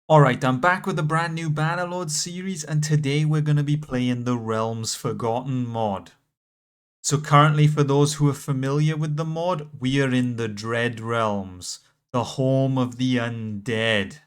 Alright, I'm back with a brand new Bannerlord series, and today we're going to be playing the Realms Forgotten mod. So currently, for those who are familiar with the mod, we are in the Dread Realms, the home of the undead.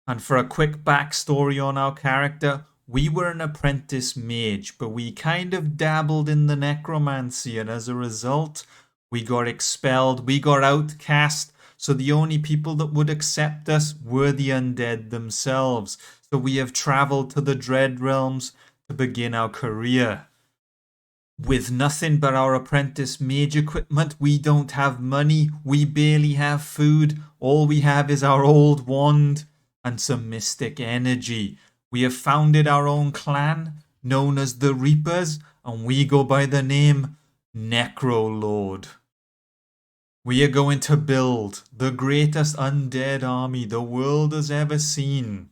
And for a quick backstory on our character, we were an apprentice mage, but we kind of dabbled in the necromancy, and as a result, we got expelled, we got outcast, so the only people that would accept us were the undead themselves. So we have travelled to the Dread Realms to begin our career. With nothing but our apprentice mage equipment, we don't have money, we barely have food, all we have is our old wand and some mystic energy. We have founded our own clan, known as the Reapers, and we go by the name Necrolord. We are going to build the greatest undead army the world has ever seen.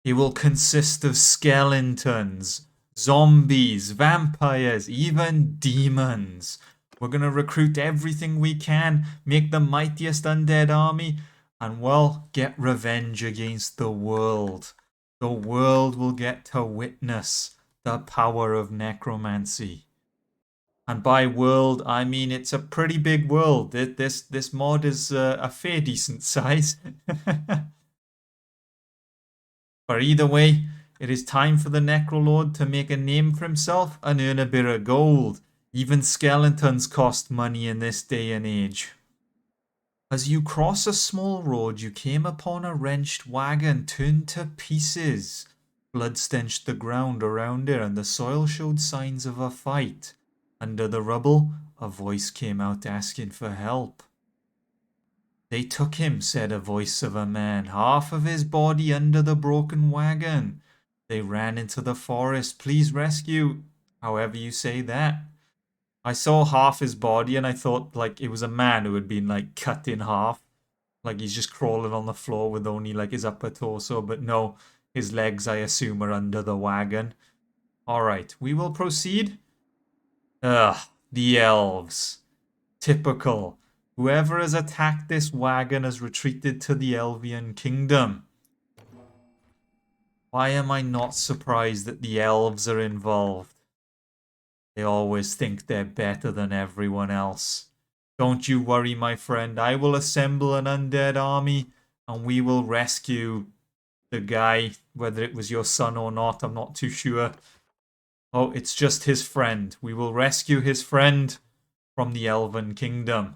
It will consist of skeletons, zombies, vampires, even demons. We're going to recruit everything we can, make the mightiest undead army, and well, get revenge against the world. The world will get to witness the power of necromancy. And by world, I mean it's a pretty big world. This mod is a fair decent size. But either way, it is time for the Necrolord to make a name for himself and earn a bit of gold. Even skeletons cost money in this day and age. As you cross a small road, you came upon a wrenched wagon turned to pieces. Blood stenched the ground around it, and the soil showed signs of a fight. Under the rubble, a voice came out asking for help. They took him, said a voice of a man, half of his body under the broken wagon. They ran into the forest. Please rescue. However you say that. I saw half his body and I thought like it was a man who had been like cut in half. Like he's just crawling on the floor with only like his upper torso. But no, his legs I assume are under the wagon. Alright, we will proceed. Ugh, the elves. Typical. Whoever has attacked this wagon has retreated to the Elvian kingdom. Why am I not surprised that the elves are involved? They always think they're better than everyone else. Don't you worry, my friend. I will assemble an undead army and we will rescue the guy, whether it was your son or not, I'm not too sure. Oh, it's just his friend. We will rescue his friend from the Elven kingdom.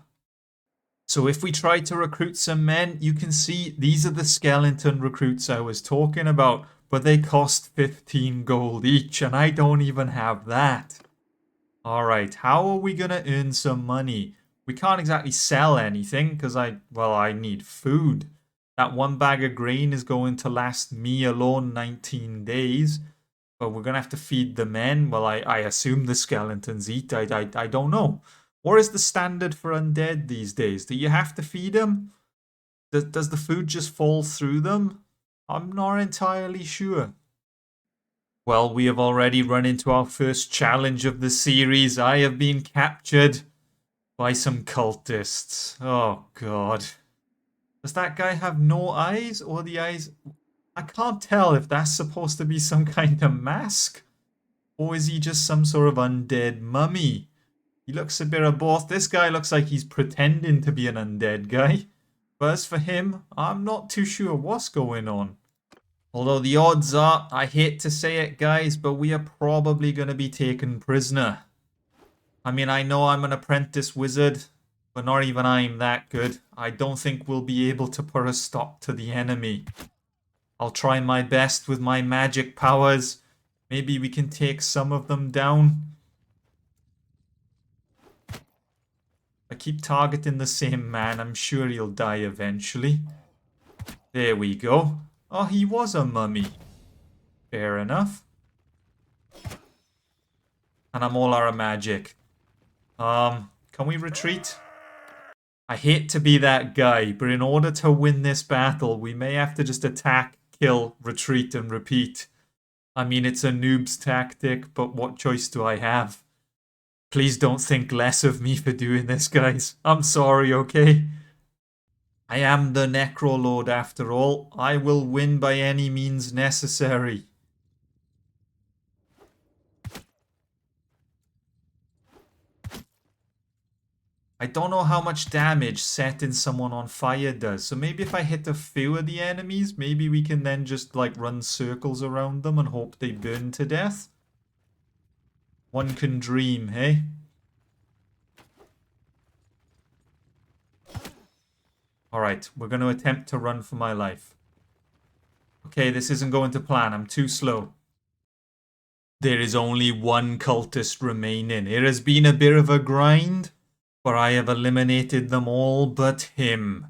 So if we try to recruit some men, you can see these are the skeleton recruits I was talking about, but they cost 15 gold each, and I don't even have that. Alright, how are we going to earn some money? We can't exactly sell anything, because I need food. That one bag of grain is going to last me alone 19 days, but we're going to have to feed the men. Well, I assume the skeletons eat, I don't know. What is the standard for undead these days? Do you have to feed them? Does the food just fall through them? I'm not entirely sure. Well, we have already run into our first challenge of the series. I have been captured by some cultists. Oh, God. Does that guy have no eyes or the eyes? I can't tell if that's supposed to be some kind of mask. Or is he just some sort of undead mummy? He looks a bit of both. This guy looks like he's pretending to be an undead guy. But as for him, I'm not too sure what's going on. Although the odds are, I hate to say it guys, but we are probably going to be taken prisoner. I mean, I know I'm an apprentice wizard, but not even I'm that good. I don't think we'll be able to put a stop to the enemy. I'll try my best with my magic powers. Maybe we can take some of them down. I keep targeting the same man. I'm sure he'll die eventually. There we go. Oh, he was a mummy. Fair enough. And I'm all out of magic. Can we retreat? I hate to be that guy, but in order to win this battle, we may have to just attack, kill, retreat, and repeat. I mean, it's a noob's tactic, but what choice do I have? Please don't think less of me for doing this, guys. I'm sorry, okay? I am the Necrolord after all. I will win by any means necessary. I don't know how much damage setting someone on fire does. So maybe if I hit a few of the enemies, maybe we can then just like run circles around them and hope they burn to death. One can dream, hey? Alright, we're going to attempt to run for my life. Okay, this isn't going to plan. I'm too slow. There is only one cultist remaining. It has been a bit of a grind, but I have eliminated them all but him.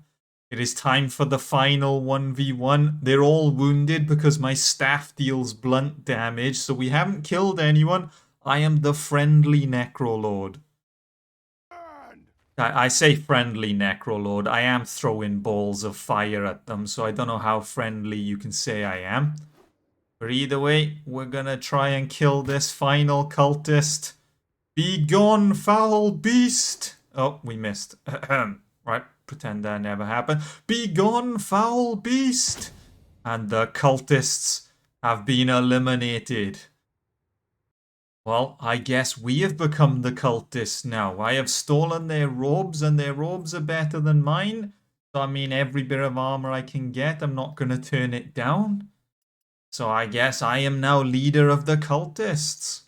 It is time for the final 1v1. They're all wounded because my staff deals blunt damage, so we haven't killed anyone. I am the friendly Necrolord. I say friendly Necrolord. I am throwing balls of fire at them, so I don't know how friendly you can say I am. But either way, we're gonna try and kill this final cultist. Be gone, foul beast! Oh, we missed. Right, pretend that never happened. Be gone, foul beast! And the cultists have been eliminated. Well, I guess we have become the cultists now. I have stolen their robes, and their robes are better than mine. So, I mean, every bit of armor I can get, I'm not going to turn it down. So I guess I am now leader of the cultists.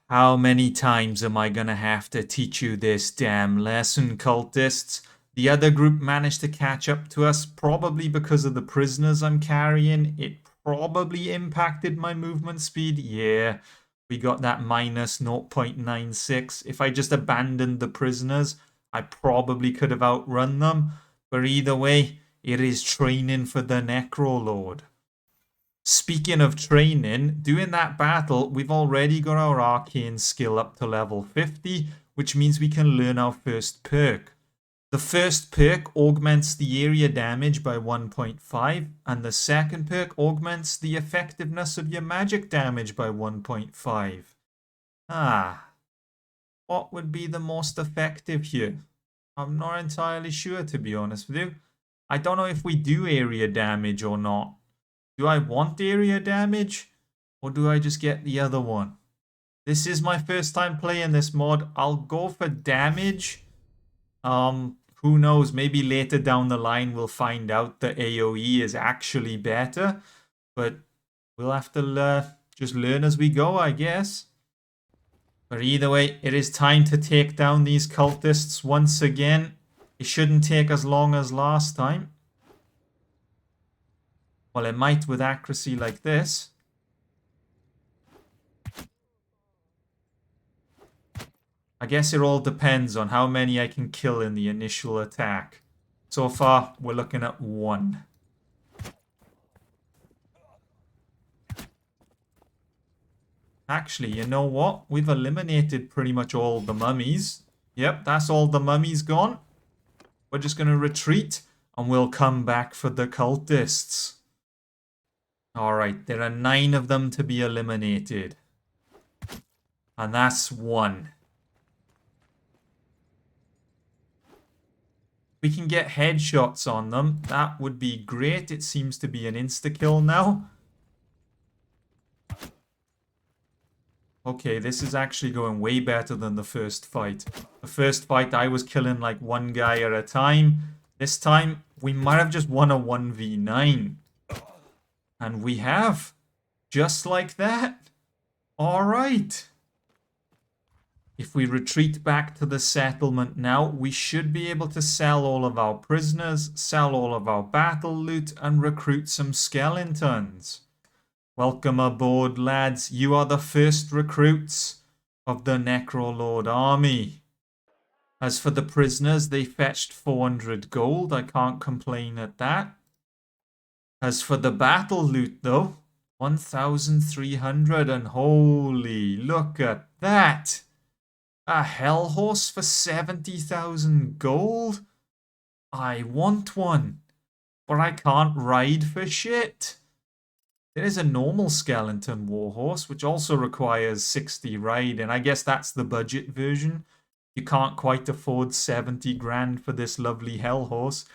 How many times am I going to have to teach you this damn lesson, cultists? The other group managed to catch up to us, probably because of the prisoners I'm carrying. It probably impacted my movement speed. Yeah, we got that minus 0.96. If I just abandoned the prisoners, I probably could have outrun them. But either way, it is training for the Necrolord. Speaking of training, doing that battle, we've already got our arcane skill up to level 50, which means we can learn our first perk. The first perk augments the area damage by 1.5, and the second perk augments the effectiveness of your magic damage by 1.5. What would be the most effective here? I'm not entirely sure, to be honest with you. I don't know if we do area damage or not. Do I want area damage? Or do I just get the other one? This is my first time playing this mod. I'll go for damage. Who knows? Maybe later down the line we'll find out that AoE is actually better. But we'll have to just learn as we go, I guess. But either way, it is time to take down these cultists once again. It shouldn't take as long as last time. Well, it might with accuracy like this. I guess it all depends on how many I can kill in the initial attack. So far, we're looking at 1. Actually, you know what? We've eliminated pretty much all the mummies. Yep, that's all the mummies gone. We're just going to retreat, and we'll come back for the cultists. Alright, there are 9 of them to be eliminated. And that's 1. We can get headshots on them. That would be great. It seems to be an insta-kill now. Okay, this is actually going way better than the first fight. The first fight, I was killing like one guy at a time. This time, we might have just won a 1v9. And we have. Just like that. Alright. If we retreat back to the settlement now, we should be able to sell all of our prisoners, sell all of our battle loot, and recruit some skeletons. Welcome aboard, lads. You are the first recruits of the Necrolord army. As for the prisoners, they fetched 400 gold. I can't complain at that. As for the battle loot, though, 1,300, and holy, look at that! A hell horse for 70,000 gold? I want one, but I can't ride for shit. There is a normal skeleton warhorse, which also requires 60 ride, and I guess that's the budget version. You can't quite afford 70 grand for this lovely hell horse.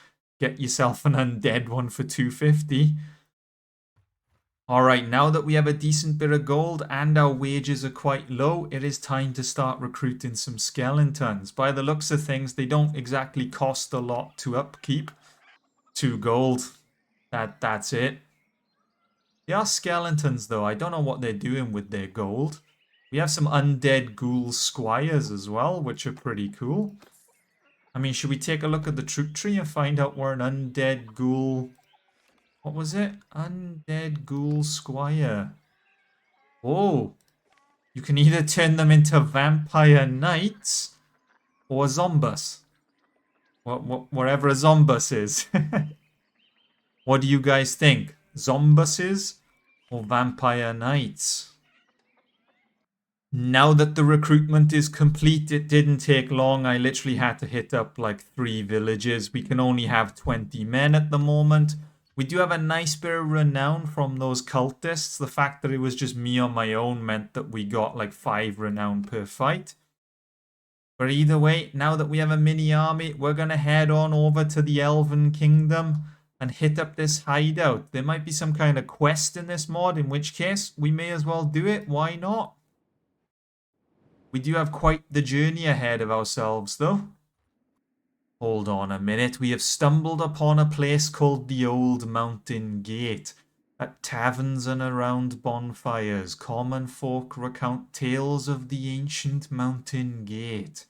Get yourself an undead one for 250. Alright, now that we have a decent bit of gold and our wages are quite low, it is time to start recruiting some skeletons. By the looks of things, they don't exactly cost a lot to upkeep. 2 gold. That's it. They are skeletons though. I don't know what they're doing with their gold. We have some undead ghoul squires as well, which are pretty cool. I mean, should we take a look at the troop tree and find out where an undead ghoul... What was it? Undead ghoul squire. Oh, you can either turn them into vampire knights or zombies. Whatever a zombus is. What do you guys think? Zombuses or vampire knights? Now that the recruitment is complete, it didn't take long. I literally had to hit up like 3 villages. We can only have 20 men at the moment. We do have a nice bit of renown from those cultists. The fact that it was just me on my own meant that we got like 5 renown per fight. But either way, now that we have a mini army, we're going to head on over to the Elven Kingdom and hit up this hideout. There might be some kind of quest in this mod, in which case we may as well do it. Why not? We do have quite the journey ahead of ourselves, though. Hold on a minute. We have stumbled upon a place called the Old Mountain Gate. At taverns and around bonfires, common folk recount tales of the ancient mountain gate.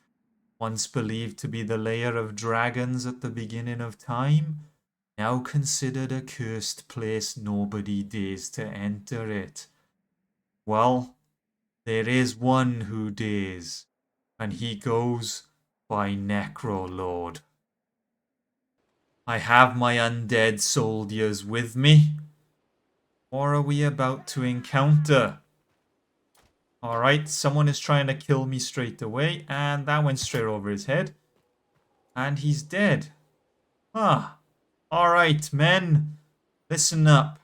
Once believed to be the lair of dragons at the beginning of time, now considered a cursed place nobody dares to enter it. Well, there is one who dares, and he goes by Necrolord. I have my undead soldiers with me. What are we about to encounter? Alright, someone is trying to kill me straight away, and that went straight over his head. And he's dead. Ah. Alright, men. Listen up.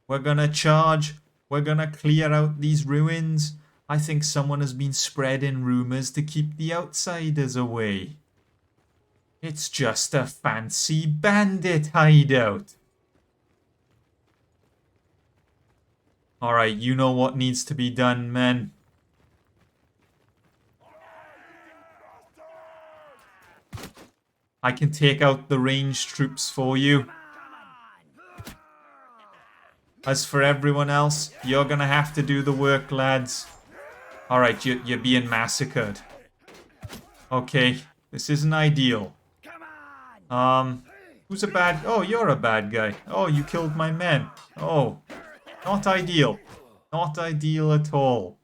We're gonna charge. We're gonna clear out these ruins. I think someone has been spreading rumors to keep the outsiders away. It's just a fancy bandit hideout. Alright, you know what needs to be done, men. I can take out the ranged troops for you. As for everyone else, you're gonna have to do the work, lads. Alright, you're being massacred. Okay, this isn't ideal. Who's a bad... Oh, you're a bad guy. Oh, you killed my men. Oh, not ideal. Not ideal at all.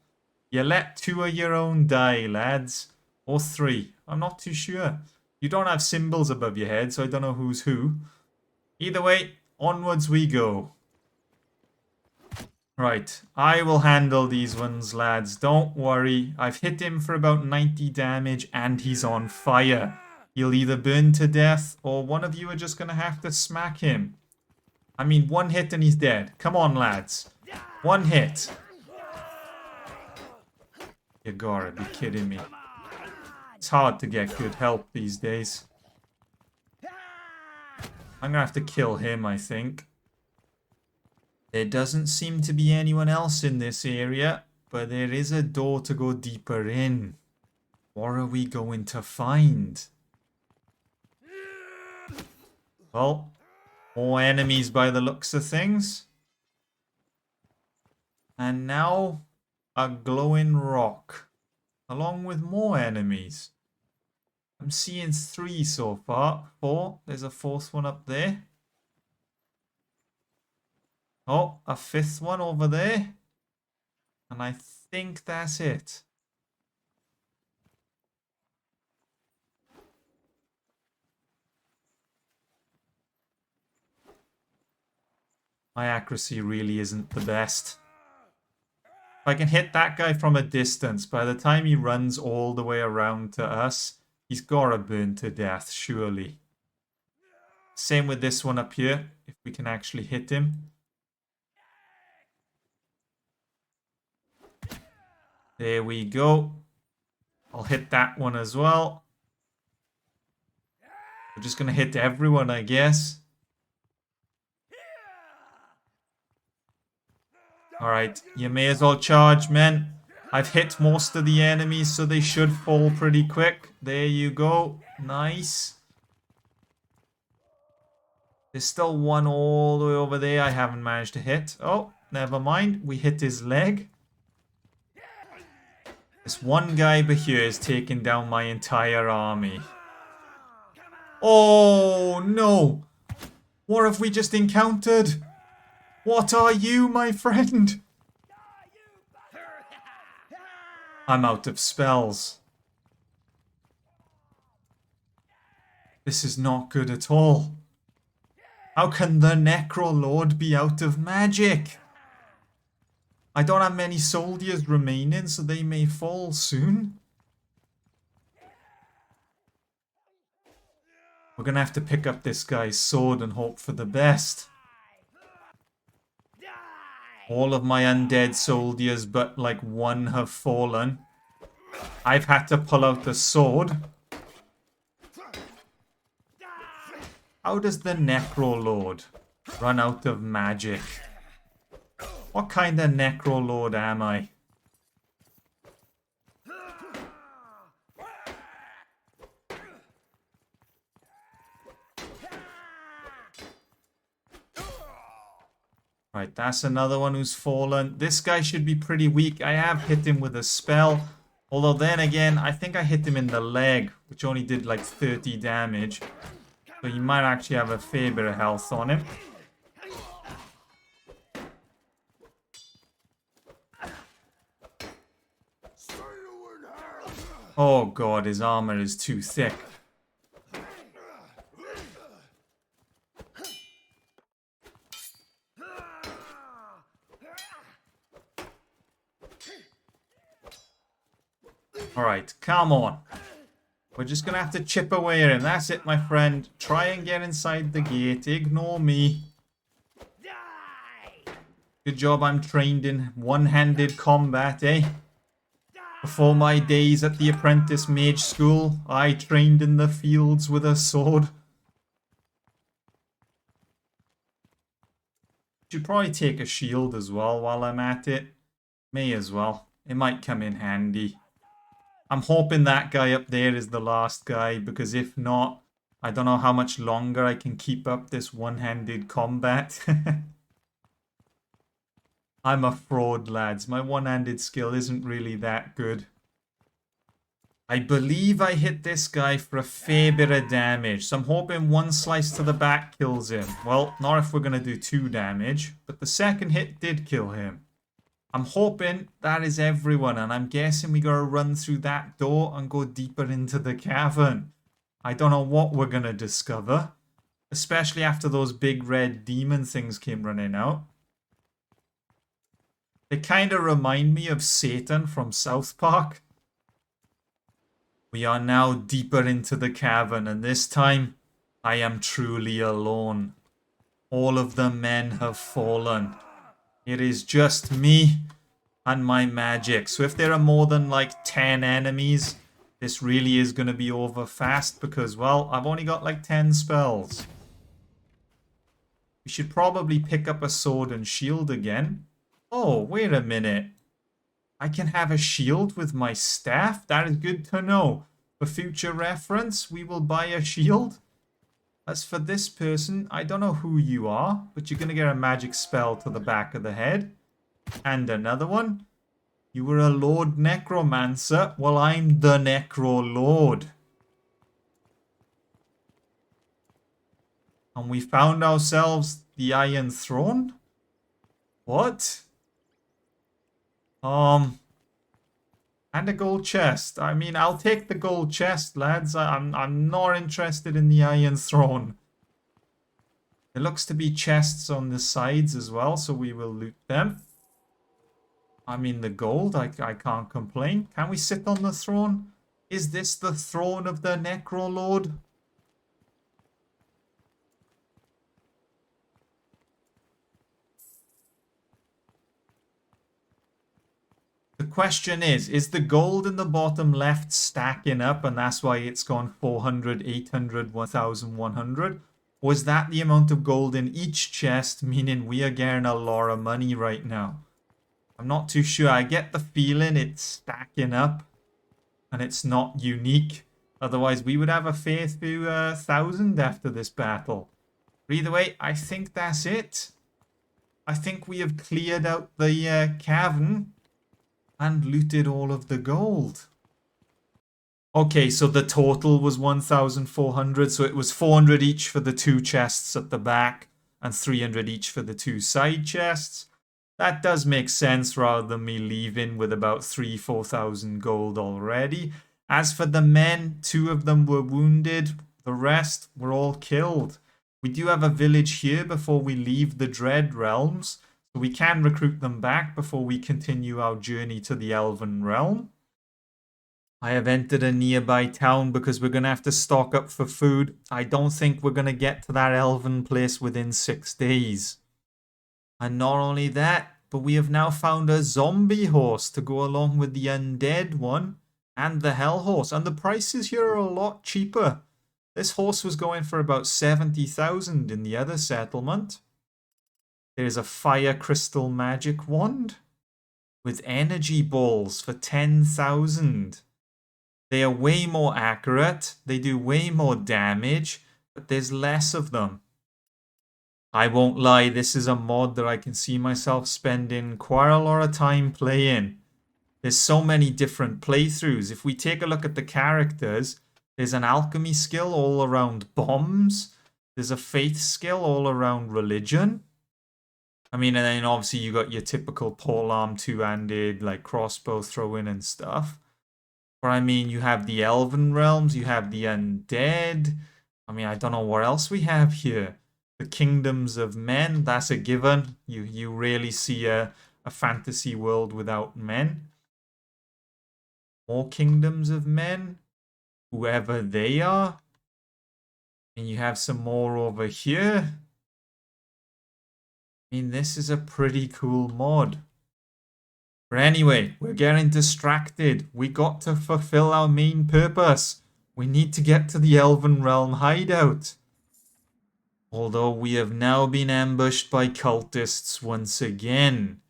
You let 2 of your own die, lads. Or 3. I'm not too sure. You don't have symbols above your head, so I don't know who's who. Either way, onwards we go. Right, I will handle these ones, lads. Don't worry. I've hit him for about 90 damage, and he's on fire. He'll either burn to death, or one of you are just going to have to smack him. I mean, 1 hit and he's dead. Come on, lads. 1 hit. You gotta be kidding me. It's hard to get good help these days. I'm gonna have to kill him, I think. There doesn't seem to be anyone else in this area, but there is a door to go deeper in. What are we going to find? Well, more enemies by the looks of things. And now, a glowing rock, along with more enemies. I'm seeing 3 so far. 4. There's a 4th one up there. Oh, a 5th one over there. And I think that's it. My accuracy really isn't the best. If I can hit that guy from a distance, by the time he runs all the way around to us, he's gotta burn to death, surely. Same with this one up here, if we can actually hit him. There we go. I'll hit that one as well. We're just gonna hit everyone, I guess. Alright, you may as well charge, men. I've hit most of the enemies, so they should fall pretty quick. There you go. Nice. There's still one all the way over there I haven't managed to hit. Oh, never mind. We hit his leg. This one guy over here is taking down my entire army. Oh, no. What have we just encountered? What are you, my friend? I'm out of spells. This is not good at all. How can the Necrolord be out of magic? I don't have many soldiers remaining, so they may fall soon. We're gonna have to pick up this guy's sword and hope for the best. All of my undead soldiers but like one have fallen. I've had to pull out the sword. How does the Necrolord run out of magic? What kind of Necrolord am I? Right, that's another one who's fallen. This guy should be pretty weak. I have hit him with a spell. Although then again, I think I hit him in the leg, which only did like 30 damage. So he might actually have a fair bit of health on him. Oh god, his armor is too thick. Alright, come on. We're just gonna have to chip away at him. That's it, my friend. Try and get inside the gate. Ignore me. Good job I'm trained in one-handed combat, eh? Before my days at the apprentice mage school, I trained in the fields with a sword. Should probably take a shield as well while I'm at it. May as well. It might come in handy. I'm hoping that guy up there is the last guy, because if not, I don't know how much longer I can keep up this one-handed combat. I'm a fraud, lads. My one-handed skill isn't really that good. I believe I hit this guy for a fair bit of damage, so I'm hoping one slice to the back kills him. Well, not if we're going to do 2 damage, but the second hit did kill him. I'm hoping that is everyone, and I'm guessing we gotta run through that door and go deeper into the cavern. I don't know what we're gonna discover, especially after those big red demon things came running out. They kind of remind me of Satan from South Park. We are now deeper into the cavern, and this time I am truly alone. All of the men have fallen. It is just me and my magic. So if there are more than like 10 enemies, this really is going to be over fast because, well, I've only got like 10 spells. We should probably pick up a sword and shield again. Oh, wait a minute. I can have a shield with my staff? That is good to know. For future reference, we will buy a shield. As for this person, I don't know who you are, but you're going to get a magic spell to the back of the head. And another one. You were a Lord Necromancer. Well, I'm the Necrolord. And we found ourselves the Iron Throne? What? And a gold chest. I mean, I'll take the gold chest, lads. I'm not interested in the Iron Throne. There looks to be chests on the sides as well, so we will loot them. I mean, the gold, I can't complain. Can we sit on the throne? Is this the throne of the Necrolord? The question is the gold in the bottom left stacking up and that's why it's gone 400, 800, 1100? Or is that the amount of gold in each chest, meaning we are getting a lot of money right now? I'm not too sure. I get the feeling it's stacking up and it's not unique. Otherwise, we would have a fair few 1,000 after this battle. But either way, I think that's it. I think we have cleared out the cavern and looted all of the gold. Okay, so the total was 1,400. So it was 400 each for the 2 chests at the back and 300 each for the 2 side chests. That does make sense rather than me leaving with about 3,000-4,000 gold already. As for the men, 2 of them were wounded. The rest were all killed. We do have a village here before we leave the Dread Realms. So we can recruit them back before we continue our journey to the Elven Realm. I have entered a nearby town because we're going to have to stock up for food. I don't think we're going to get to that Elven place within 6 days. And not only that, but we have now found a zombie horse to go along with the undead one and the hell horse. And the prices here are a lot cheaper. This horse was going for about 70,000 in the other settlement. There's a fire crystal magic wand with energy balls for 10,000. They are way more accurate. They do way more damage, but there's less of them. I won't lie, this is a mod that I can see myself spending quite a lot of time playing. There's so many different playthroughs. If we take a look at the characters, there's an alchemy skill all around bombs. There's a faith skill all around religion. I mean, and then obviously you got your typical polearm two-handed, like crossbow throwing and stuff. But I mean, you have the Elven Realms, you have the undead. I mean, I don't know what else we have here. The kingdoms of men, that's a given. You rarely see a fantasy world without men. More kingdoms of men, whoever they are. And you have some more over here. I mean, this is a pretty cool mod. But anyway, we're getting distracted. We got to fulfill our main purpose. We need to get to the Elven Realm hideout. Although we have now been ambushed by cultists once again.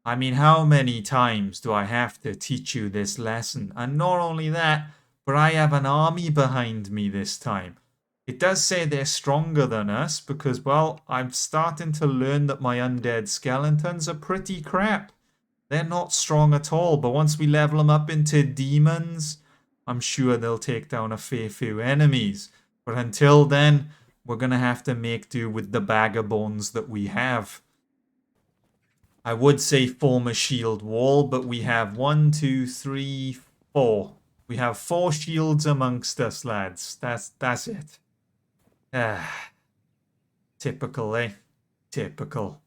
I mean, how many times do I have to teach you this lesson? And not only that, but I have an army behind me this time. It does say they're stronger than us because, well, I'm starting to learn that my undead skeletons are pretty crap. They're not strong at all, but once we level them up into demons, I'm sure they'll take down a fair few enemies. But until then, we're going to have to make do with the bag of bones that we have. I would say form a shield wall, but we have 1, 2, 3, 4. We have 4 shields amongst us, lads. That's it. Typical, eh? Typical.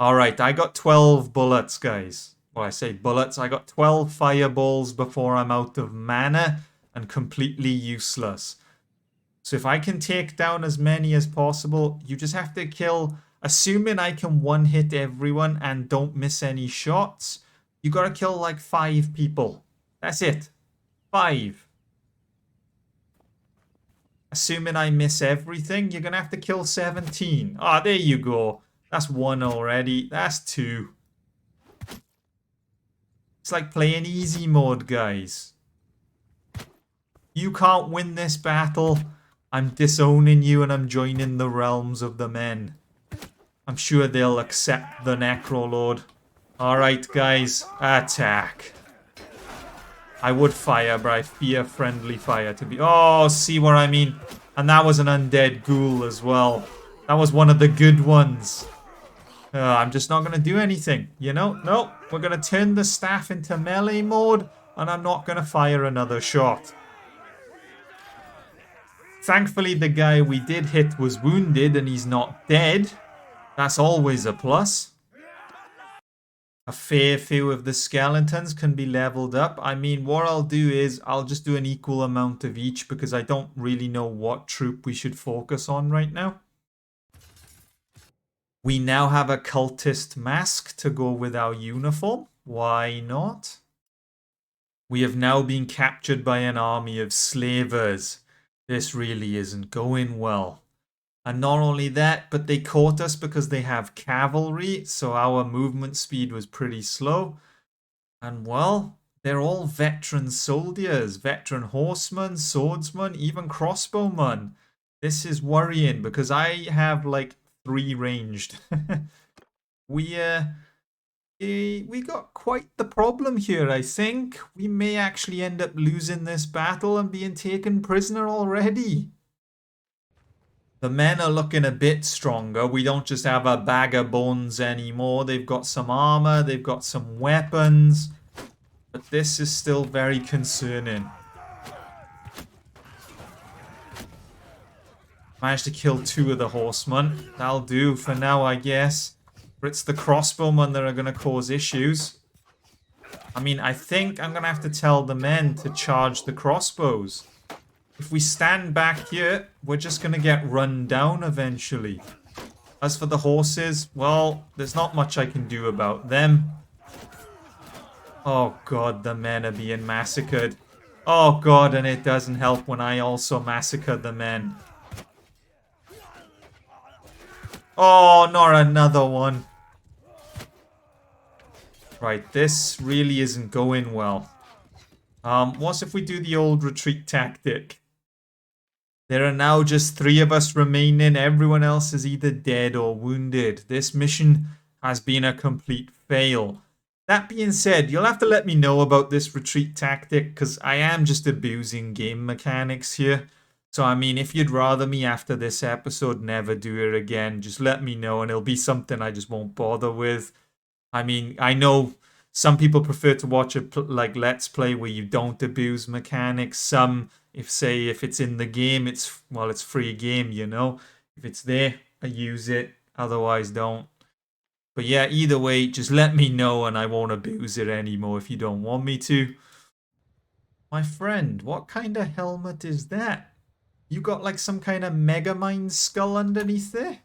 Alright, I got 12 bullets, guys. Well, I say bullets. I got 12 fireballs before I'm out of mana and completely useless. So if I can take down as many as possible, you just have to kill... Assuming I can one-hit everyone and don't miss any shots, you gotta kill like 5 people. That's it. 5. Assuming I miss everything, you're gonna have to kill 17. Ah, there you go. That's 1 already. That's 2. It's like playing easy mode, guys. You can't win this battle. I'm disowning you and I'm joining the realms of the men. I'm sure they'll accept the Necrolord. Alright, guys. Attack. I would fire, but I fear friendly fire to be... Oh, see what I mean? And that was an undead ghoul as well. That was one of the good ones. I'm just not going to do anything, you know? No, we're going to turn the staff into melee mode, and I'm not going to fire another shot. Thankfully, the guy we did hit was wounded, and he's not dead. That's always a plus. A fair few of the skeletons can be leveled up. I mean, what I'll do is I'll just do an equal amount of each because I don't really know what troop we should focus on right now. We now have a cultist mask to go with our uniform. Why not? We have now been captured by an army of slavers. This really isn't going well. And not only that, but they caught us because they have cavalry, so our movement speed was pretty slow. And well, they're all veteran soldiers, veteran horsemen, swordsmen, even crossbowmen. This is worrying because I have like 3 ranged. we got quite the problem here, I think. We may actually end up losing this battle and being taken prisoner already. The men are looking a bit stronger. We don't just have a bag of bones anymore. They've got some armor, they've got some weapons. But this is still very concerning. Managed to kill 2 of the horsemen. That'll do for now, I guess. But it's the crossbowmen that are going to cause issues. I mean, I think I'm going to have to tell the men to charge the crossbows. If we stand back here, we're just going to get run down eventually. As for the horses, well, there's not much I can do about them. Oh god, the men are being massacred. Oh god, and it doesn't help when I also massacre the men. Oh, not another one. Right, this really isn't going well. What if we do the old retreat tactic? There are now just 3 of us remaining. Everyone else is either dead or wounded. This mission has been a complete fail. That being said, you'll have to let me know about this retreat tactic because I am just abusing game mechanics here. So, I mean, if you'd rather me after this episode never do it again, just let me know and it'll be something I just won't bother with. I mean, I know some people prefer to watch a like Let's Play where you don't abuse mechanics. Some, if it's in the game, it's free game, you know. If it's there, I use it. Otherwise, don't. But yeah, either way, just let me know and I won't abuse it anymore if you don't want me to. My friend, what kind of helmet is that? You got like some kind of Megamind skull underneath there?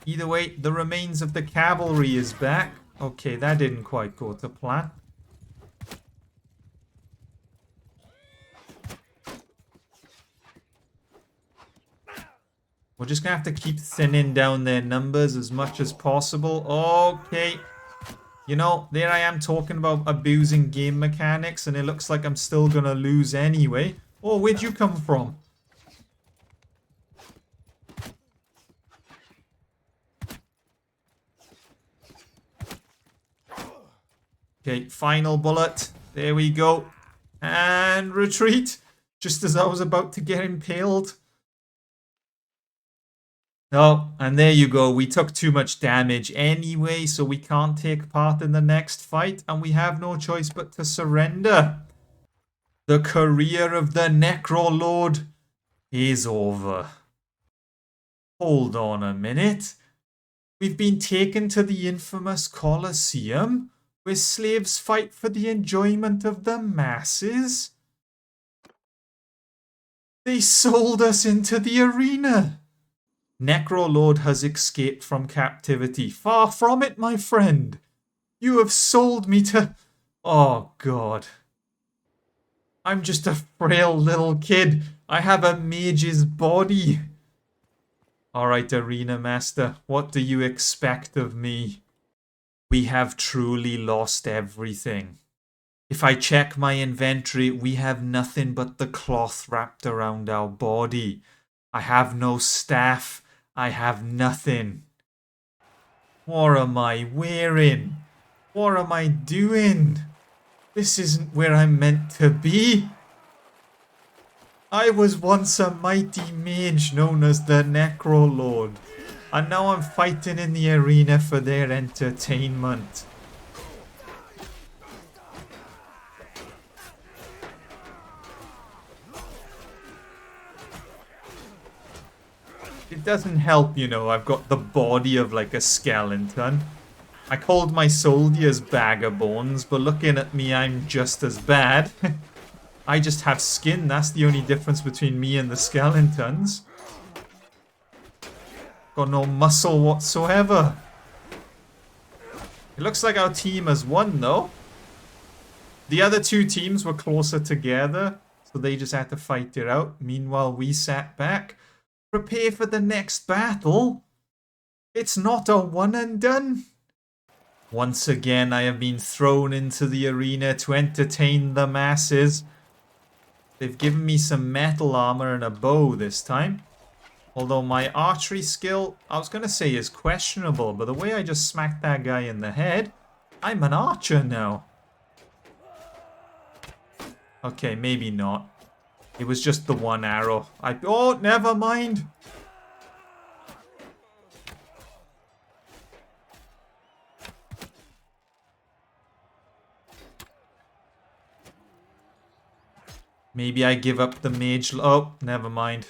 Either way, the remains of the cavalry is back. Okay, that didn't quite go to plan. We're just going to have to keep thinning down their numbers as much as possible. Okay. You know, there I am talking about abusing game mechanics, and it looks like I'm still going to lose anyway. Oh, where'd you come from? Okay, final bullet. There we go. And retreat. Just as I was about to get impaled. Oh, and there you go. We took too much damage anyway, so we can't take part in the next fight, and we have no choice but to surrender. The career of the Necrolord is over. Hold on a minute. We've been taken to the infamous Colosseum, where slaves fight for the enjoyment of the masses. They sold us into the arena. Necrolord has escaped from captivity. Far from it, my friend. You have sold me to... Oh, God. I'm just a frail little kid. I have a mage's body. Alright, Arena Master. What do you expect of me? We have truly lost everything. If I check my inventory, we have nothing but the cloth wrapped around our body. I have no staff. I have nothing. What am I wearing? What am I doing? This isn't where I'm meant to be. I was once a mighty mage known as the Necrolord, and now I'm fighting in the arena for their entertainment. It doesn't help, you know, I've got the body of like a skeleton. I called my soldiers bag of bones, but looking at me, I'm just as bad. I just have skin, that's the only difference between me and the skeletons. Got no muscle whatsoever. It looks like our team has won, though. The other two teams were closer together, so they just had to fight it out. Meanwhile, we sat back. Prepare for the next battle. It's not a one and done. Once again, I have been thrown into the arena to entertain the masses. They've given me some metal armor and a bow this time. Although my archery skill, I was going to say is questionable, but the way I just smacked that guy in the head, I'm an archer now. Okay, maybe not. It was just the one arrow. Oh, never mind. Maybe I give up the mage. Oh, never mind.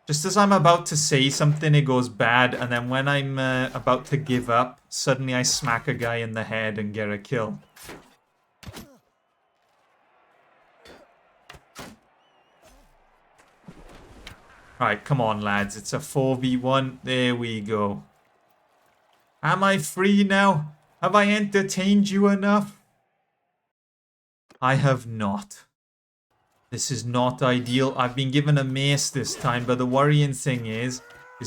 Just as I'm about to say something, it goes bad. And then when I'm about to give up, suddenly I smack a guy in the head and get a kill. Right, come on, lads. It's a 4v1. There we go. Am I free now? Have I entertained you enough? I have not. This is not ideal. I've been given a mace this time, but the worrying thing is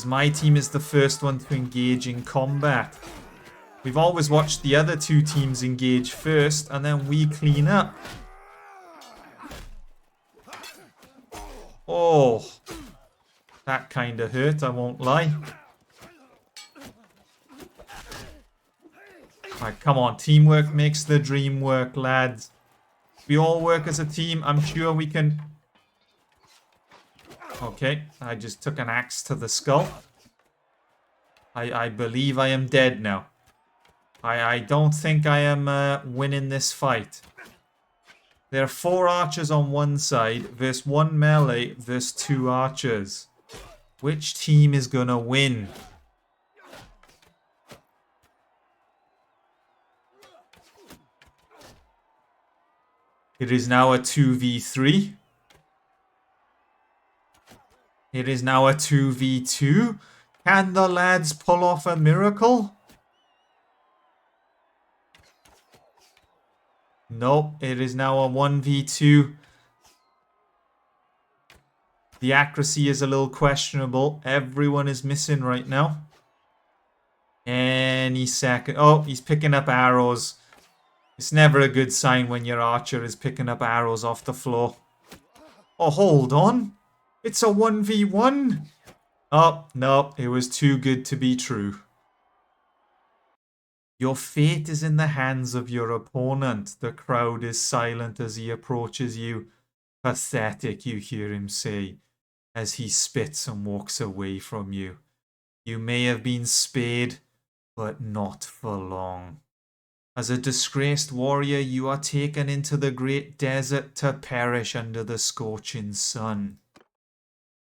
my team is the first one to engage in combat. We've always watched the other two teams engage first, and then we clean up. Oh, that kind of hurt, I won't lie. Right, come on. Teamwork makes the dream work, lads. We all work as a team. I'm sure we can... Okay, I just took an axe to the skull. I believe I am dead now. I don't think I am winning this fight. There are 4 archers on one side versus 1 melee versus 2 archers. Which team is gonna win? It is now a 2v3. It is now a 2v2. Can the lads pull off a miracle? Nope, it is now a 1v2. The accuracy is a little questionable. Everyone is missing right now. Any second. Oh, he's picking up arrows. It's never a good sign when your archer is picking up arrows off the floor. Oh, hold on. It's a 1v1. Oh, no. It was too good to be true. Your fate is in the hands of your opponent. The crowd is silent as he approaches you. Pathetic, you hear him say, as he spits and walks away from you. You may have been spared, but not for long. As a disgraced warrior, you are taken into the great desert to perish under the scorching sun.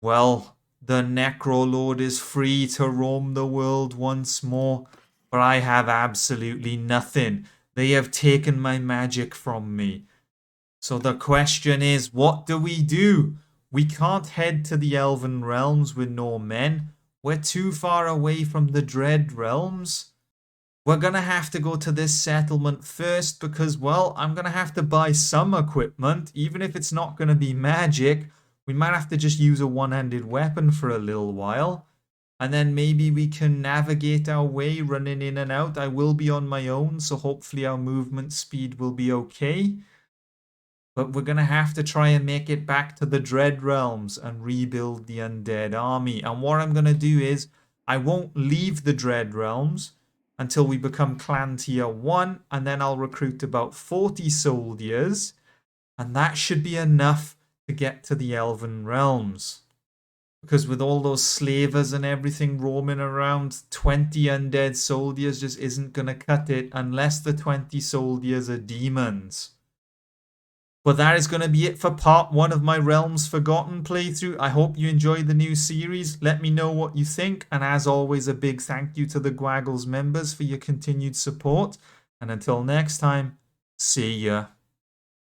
Well, the Necrolord is free to roam the world once more, but I have absolutely nothing. They have taken my magic from me. So the question is, what do? We can't head to the Elven Realms with no men. We're too far away from the Dread Realms. We're going to have to go to this settlement first because, well, I'm going to have to buy some equipment. Even if it's not going to be magic, we might have to just use a one-handed weapon for a little while. And then maybe we can navigate our way running in and out. I will be on my own, so hopefully our movement speed will be okay. But we're going to have to try and make it back to the Dread Realms and rebuild the undead army. And what I'm going to do is, I won't leave the Dread Realms until we become clan tier 1, and then I'll recruit about 40 soldiers, and that should be enough to get to the Elven Realms. Because with all those slavers and everything roaming around, 20 undead soldiers just isn't going to cut it unless the 20 soldiers are demons. But that is going to be it for part 1 of my Realms Forgotten playthrough. I hope you enjoyed the new series. Let me know what you think. And as always, a big thank you to the Gwagles members for your continued support. And until next time, see ya.